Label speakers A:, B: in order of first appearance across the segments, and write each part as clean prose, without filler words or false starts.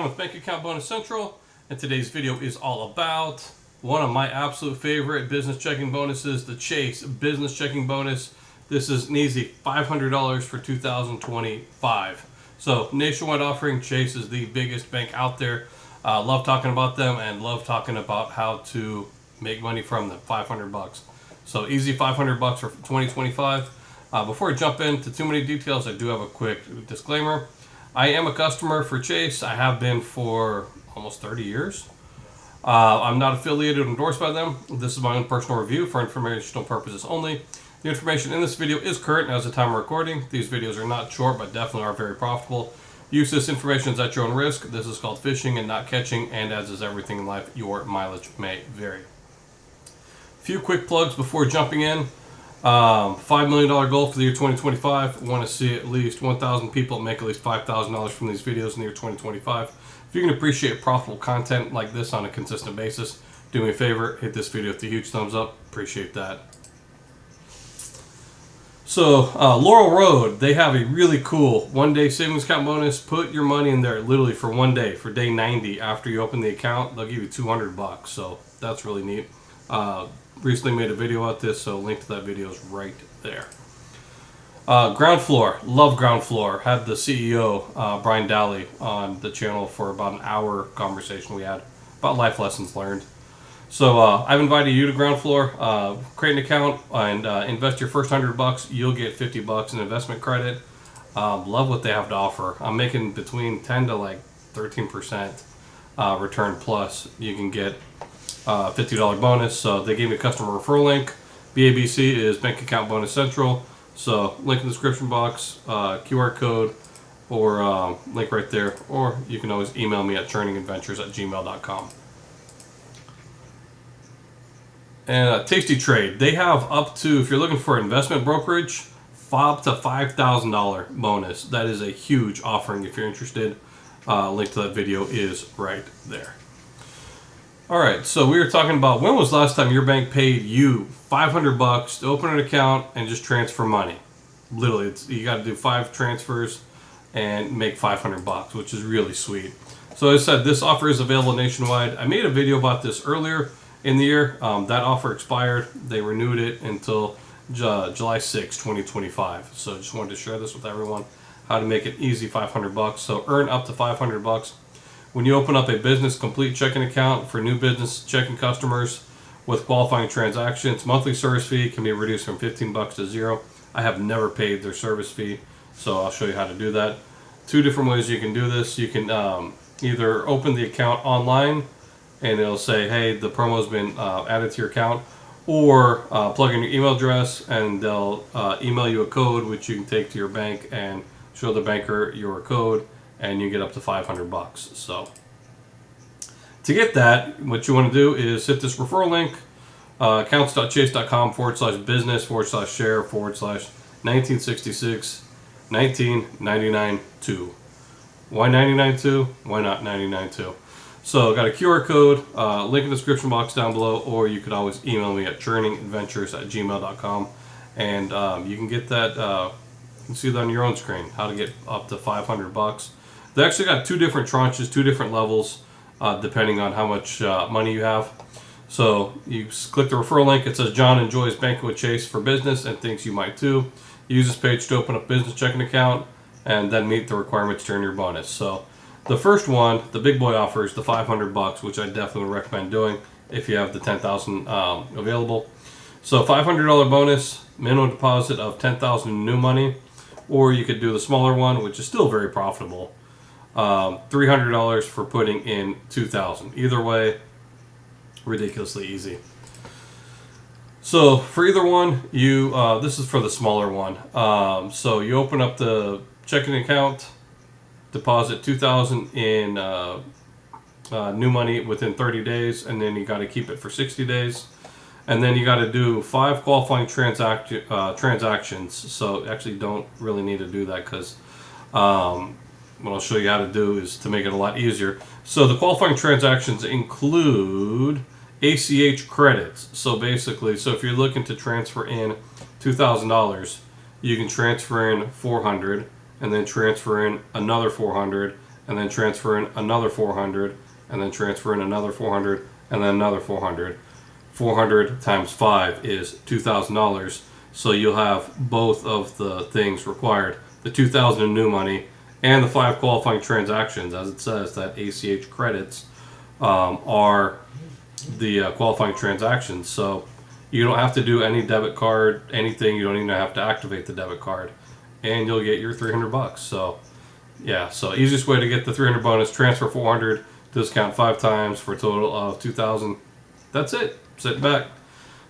A: John with Bank Account Bonus Central, and today's video is all about one of my absolute favorite business checking bonuses, the Chase Business Checking Bonus. This is an easy $500 for 2025. So nationwide offering. Chase is the biggest bank out there. Love talking about them and love talking about how to make money from them. 500 bucks. So easy 500 bucks for 2025. Before I jump into too many details, I do have a quick disclaimer. I am a customer for Chase. I have been for almost 30 years. I'm not affiliated or endorsed by them. This is my own personal review for informational purposes only. The information in this video is current as of the time of recording. These videos are not short, but definitely are very profitable. Use this information at your own risk. This is called fishing and not catching, and as is everything in life, your mileage may vary. A few quick plugs before jumping in. $5 million goal for the year 2025. I want to see at least 1,000 people make at least $5,000 from these videos in the year 2025. If you can appreciate profitable content like this on a consistent basis, do me a favor, hit this video with a huge thumbs up. Appreciate that. So, Laurel Road, they have a really cool one-day savings account bonus. Put your money in there literally for one day, for day 90. After you open the account, they'll give you 200 bucks. So, that's really neat. Recently made a video about this, so link to that video is right there. Groundfloor, love Groundfloor. Had the CEO, Brian Daly, on the channel for about an hour conversation we had about life lessons learned. So I've invited you to Groundfloor. Create an account and invest your first 100 bucks. You'll get 50 bucks in investment credit. Love what they have to offer. I'm making between 10 to like 13% return plus. You can get $50 bonus. So they gave me a customer referral link. BABC is Bank Account Bonus Central. So link in the description box, QR code, or link right there. Or you can always email me at churningadventures@gmail.com. And Tasty Trade, they have up to, if you're looking for investment brokerage, up to $5,000 bonus. That is a huge offering if you're interested. Link to that video is right there. All right, so we were talking about when was the last time your bank paid you 500 bucks to open an account and just transfer money. Literally, you got to do 5 transfers and make 500 bucks, which is really sweet. So as I said, this offer is available nationwide. I made a video about this earlier in the year. That offer expired. They renewed it until July 6, 2025. So just wanted to share this with everyone, how to make it easy 500 bucks. So earn up to 500 bucks. When you open up a business complete checking account for new business checking customers with qualifying transactions, monthly service fee can be reduced from 15 bucks to 0. I have never paid their service fee, so I'll show you how to do that. 2 different ways you can do this. You can either open the account online and it'll say, hey, the promo's been added to your account, or plug in your email address and they'll email you a code which you can take to your bank and show the banker your code, and you get up to 500 bucks. So to get that, what you want to do is hit this referral link, accounts.chase.com/business/share/1966 1999.2. Why 99.2? Why not 99.2? So got a QR code, link in the description box down below, or you could always email me at churningadventures@gmail.com, and you can get that. You can see that on your own screen, how to get up to 500 bucks. They actually got 2 different tranches, 2 different levels, depending on how much money you have. So you click the referral link. It says John enjoys banking with Chase for business and thinks you might too. Use this page to open up a business checking account and then meet the requirements to earn your bonus. So the first one, the big boy offer, is the 500 bucks, which I definitely would recommend doing if you have the 10,000 available. So $500 bonus, minimum deposit of 10,000 new money, or you could do the smaller one, which is still very profitable. $300 for putting in 2,000. Either way, ridiculously easy. So for either one, you this is for the smaller one. So you open up the checking account, deposit 2,000 in new money within 30 days, and then you got to keep it for 60 days. And then you got to do 5 qualifying transactions. So actually don't really need to do that, because what I'll show you how to do is to make it a lot easier. So the qualifying transactions include ACH credits. So basically, so if you're looking to transfer in $2,000, you can transfer in $400 and then transfer in another $400 and then transfer in another 400, and then transfer in another 400, and then another 400. 400 times 5 is $2,000. So you'll have both of the things required: the 2,000 in new money and the 5 qualifying transactions. As it says, that ACH credits are the qualifying transactions. So you don't have to do any debit card, anything. You don't even have to activate the debit card, and you'll get your $300. So yeah, so easiest way to get the 300 bonus: transfer 400, discount 5 times for a total of 2,000. That's it. Sit back.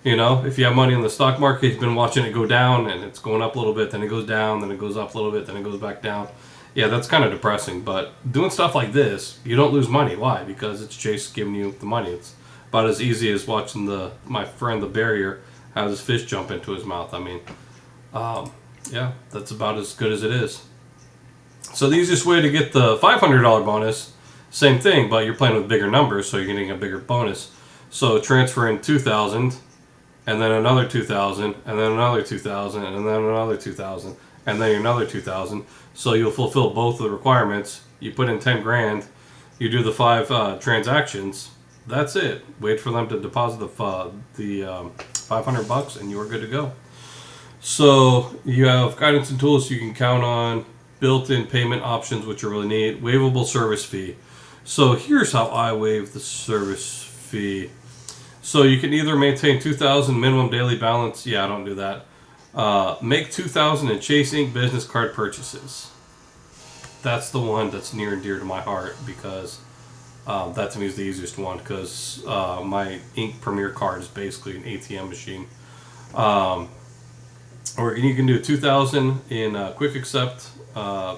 A: You know, if you have money in the stock market, you've been watching it go down, and it's going up a little bit, then it goes down, then it goes up a little bit, then it goes back down. Yeah, that's kind of depressing. But doing stuff like this, you don't lose money. Why? Because it's Chase giving you the money. It's about as easy as watching my friend the barrier have his fish jump into his mouth. I mean, yeah, that's about as good as it is. So the easiest way to get the $500 bonus, same thing, but you're playing with bigger numbers, so you're getting a bigger bonus. So transfer in 2,000, and then another 2,000, and then another 2,000, and then another 2,000, and then another 2,000. So you'll fulfill both of the requirements. You put in 10 grand, you do the 5 transactions. That's it. Wait for them to deposit the $500, and you are good to go. So you have guidance and tools you can count on, built-in payment options, which are really neat, waivable service fee. So here's how I waive the service fee. So you can either maintain 2,000 minimum daily balance. Yeah, I don't do that. Make 2,000 in Chase Inc. business card purchases. That's the one that's near and dear to my heart, because that to me is the easiest one, because my Inc. Premier card is basically an ATM machine. Or you can do 2,000 in quick accept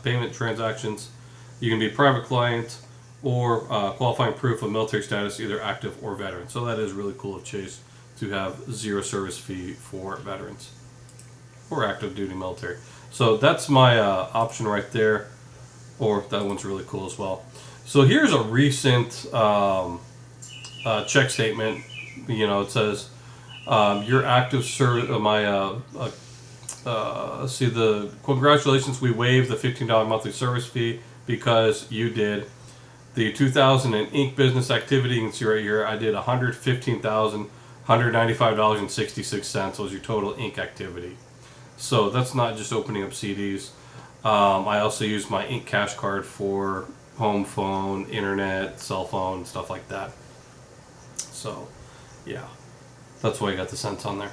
A: payment transactions. You can be private client, or qualifying proof of military status, either active or veteran. So that is really cool of Chase to have 0 service fee for veterans or active duty military. So that's my option right there, or that one's really cool as well. So here's a recent check statement. You know, it says your active service. See, the congratulations, we waived the $15 monthly service fee because you did the 2,000 in Inc. business activity. You can see right here, I did $115,195.66 was your total Inc. activity. So that's not just opening up CDs. I also use my Inc. cash card for home phone, internet, cell phone, stuff like that. So yeah, that's why I got the cents on there.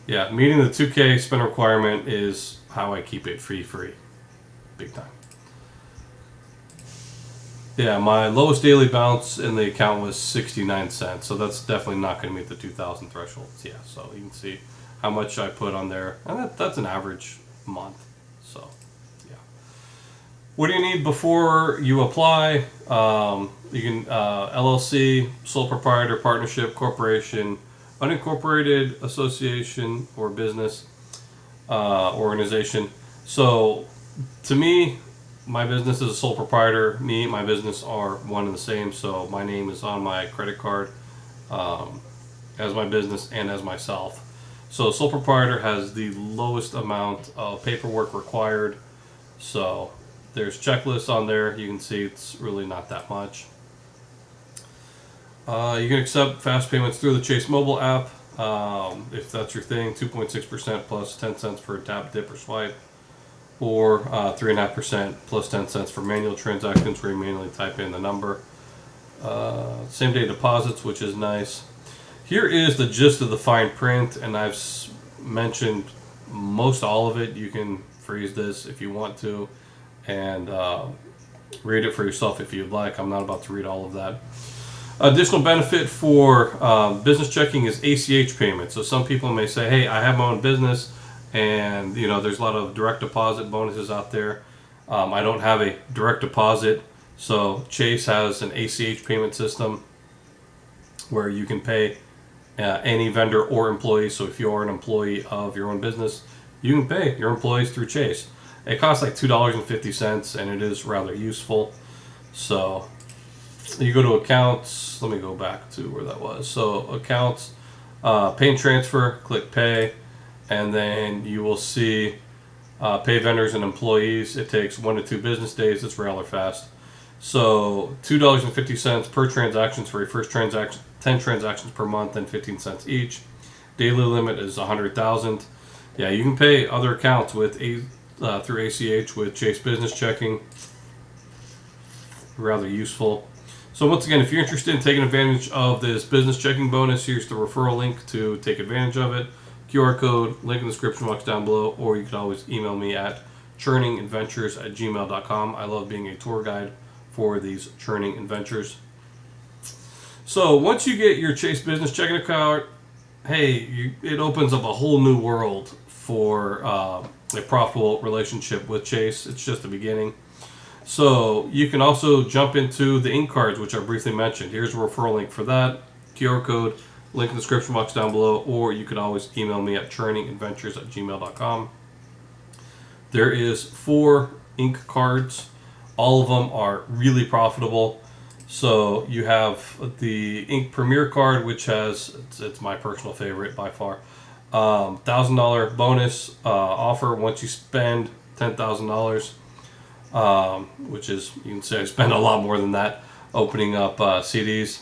A: Yeah, meeting the 2K spend requirement is how I keep it free, big time. Yeah, my lowest daily balance in the account was 69 cents, so that's definitely not going to meet the 2,000 thresholds. Yeah, so you can see how much I put on there, and that's an average month. So, yeah. What do you need before you apply? You can LLC, sole proprietor, partnership, corporation, unincorporated association or business organization. So, to me, my business is a sole proprietor. My business are one and the same. So my name is on my credit card as my business and as myself. So sole proprietor has the lowest amount of paperwork required. So there's checklists on there. You can see it's really not that much. You can accept fast payments through the Chase mobile app if that's your thing. 2.6% plus 10 cents for a tap, dip, or swipe. Or 3.5% plus 10 cents for manual transactions where you manually type in the number. Same day deposits, which is nice. Here is the gist of the fine print, and I've mentioned most all of it. You can freeze this if you want to and read it for yourself if you'd like. I'm not about to read all of that. Additional benefit for business checking is ACH payment. So some people may say, hey, I have my own business, and you know there's a lot of direct deposit bonuses out there. I don't have a direct deposit, so Chase has an ACH payment system where you can pay any vendor or employee. So if you're an employee of your own business, you can pay your employees through Chase. It costs like $2.50, and it is rather useful. So you go to accounts. Let me go back to where that was. So accounts, pay and transfer, click pay. And then you will see Pay vendors and employees, it takes 1 to 2 business days. It's rather fast. So $2.50 per transactions for a first transaction, 10 transactions per month, and 15 cents each. Daily limit is 100,000. Yeah, you can pay other accounts with through ACH with Chase Business Checking. Rather useful. So once again, if you're interested in taking advantage of this business checking bonus, here's the referral link to take advantage of it. QR code, link in the description box down below, or you can always email me at churningadventures@gmail.com. I love being a tour guide for these churning adventures. So once you get your Chase Business Checking account, hey, it opens up a whole new world for a profitable relationship with Chase. It's just the beginning. So you can also jump into the ink cards, which I briefly mentioned. Here's a referral link for that. QR code, link in the description box down below, or you can always email me at churningadventures@gmail.com. There is 4 ink cards. All of them are really profitable. So you have the Ink Premier card, which has, it's my personal favorite by far, $1,000 bonus offer once you spend $10,000. Which is, you can say I spend a lot more than that opening up CDs.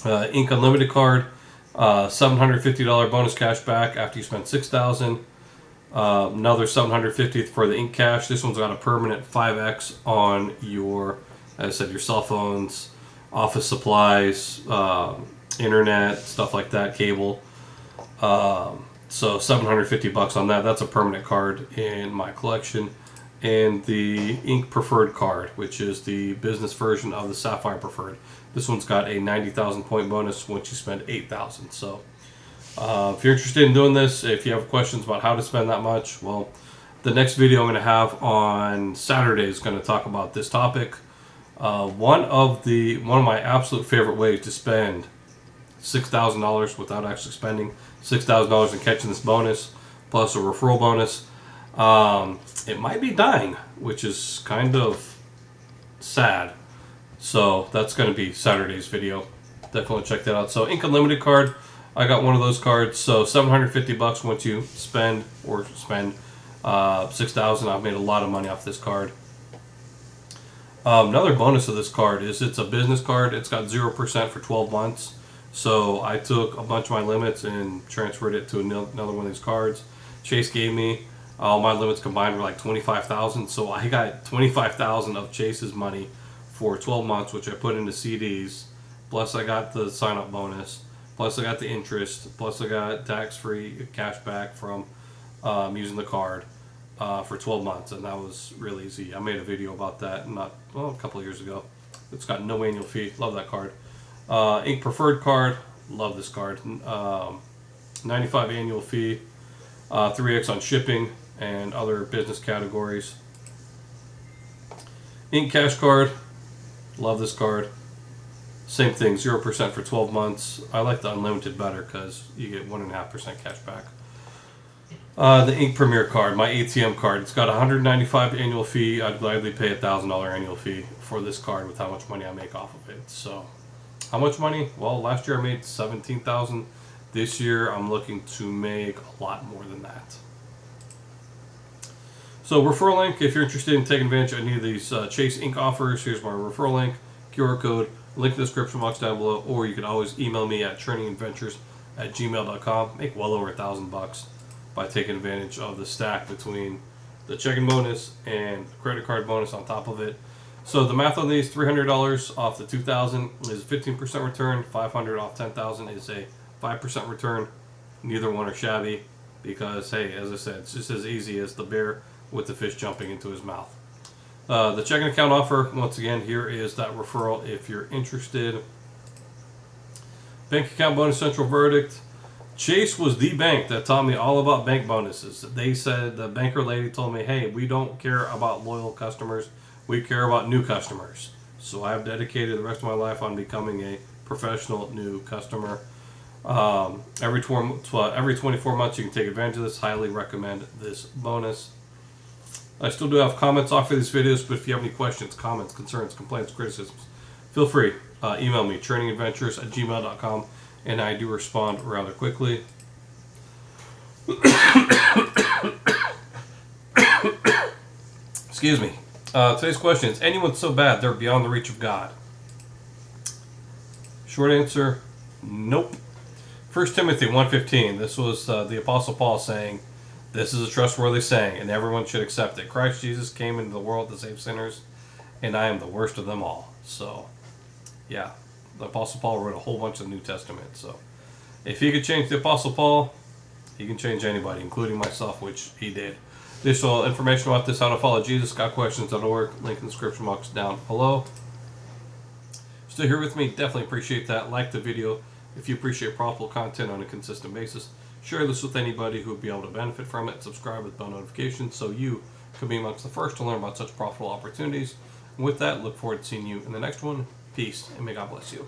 A: Ink Unlimited card, $750 bonus cash back after you spend $6,000. Another $750 for the Ink Cash. This one's got a permanent 5x on your, as I said, your cell phones, office supplies, internet, stuff like that, cable. So $750 on that. That's a permanent card in my collection. And the Ink Preferred card, which is the business version of the Sapphire Preferred. This one's got a 90,000 point bonus once you spend 8,000. So if you're interested in doing this, if you have questions about how to spend that much, well, the next video I'm going to have on Saturday is going to talk about this topic. One of my absolute favorite ways to spend $6,000 without actually spending $6,000 and catching this bonus plus a referral bonus. It might be dying, which is kind of sad. So that's going to be Saturday's video. Definitely check that out. So Ink Unlimited card, I got one of those cards. So $750 once you spend $6,000. I've made a lot of money off this card. Another bonus of this card is it's a business card. It's got 0% for 12 months. So I took a bunch of my limits and transferred it to another one of these cards. Chase gave me all my limits combined were like $25,000, so I got $25,000 of Chase's money for 12 months, which I put into CDs. Plus, I got the sign-up bonus. Plus, I got the interest. Plus, I got tax-free cash back from using the card for 12 months, and that was really easy. I made a video about that a couple of years ago. It's got no annual fee. Love that card. Ink Preferred card. Love this card. 95 annual fee. 3x on shipping and other business categories. Ink Cash card, love this card. Same thing, 0% for 12 months. I like the unlimited better because you get 1.5% cash back. The Ink Premier card, my ATM card, it's got a $195 annual fee. I'd gladly pay a $1,000 annual fee for this card with how much money I make off of it. So, how much money? Well, last year I made $17,000. This year I'm looking to make a lot more than that. So referral link, if you're interested in taking advantage of any of these Chase Ink offers, here's my referral link, QR code, link in the description box down below, or you can always email me at churningadventures@gmail.com. Make well over $1,000 by taking advantage of the stack between the checking bonus and the credit card bonus on top of it. So the math on these, $300 off the $2,000 is 15% return, $500 off $10,000 is a 5% return. Neither one are shabby because, hey, as I said, it's just as easy as the bear with the fish jumping into his mouth. The checking account offer, once again, here is that referral if you're interested. Bank account bonus central verdict. Chase was the bank that taught me all about bank bonuses. They said, the banker lady told me, hey, we don't care about loyal customers. We care about new customers. So I've dedicated the rest of my life on becoming a professional new customer. Every 24 months you can take advantage of this. Highly recommend this bonus. I still do have comments off of these videos, but if you have any questions, comments, concerns, complaints, criticisms, feel free. Email me, churningadventures@gmail.com, and I do respond rather quickly. Excuse me. Today's question is: anyone so bad they're beyond the reach of God? Short answer: nope. 1 Timothy 1:15. This was the Apostle Paul saying, "This is a trustworthy saying, and everyone should accept it. Christ Jesus came into the world to save sinners, and I am the worst of them all." So, yeah, the Apostle Paul wrote a whole bunch of the New Testament. So, if he could change the Apostle Paul, he can change anybody, including myself, which he did. Additional information about this, how to follow Jesus, gotquestions.org, link in the description box down below. Still here with me, definitely appreciate that. Like the video if you appreciate profitable content on a consistent basis. Share this with anybody who would be able to benefit from it. Subscribe with bell notifications so you can be amongst the first to learn about such profitable opportunities. And with that, look forward to seeing you in the next one. Peace, and may God bless you.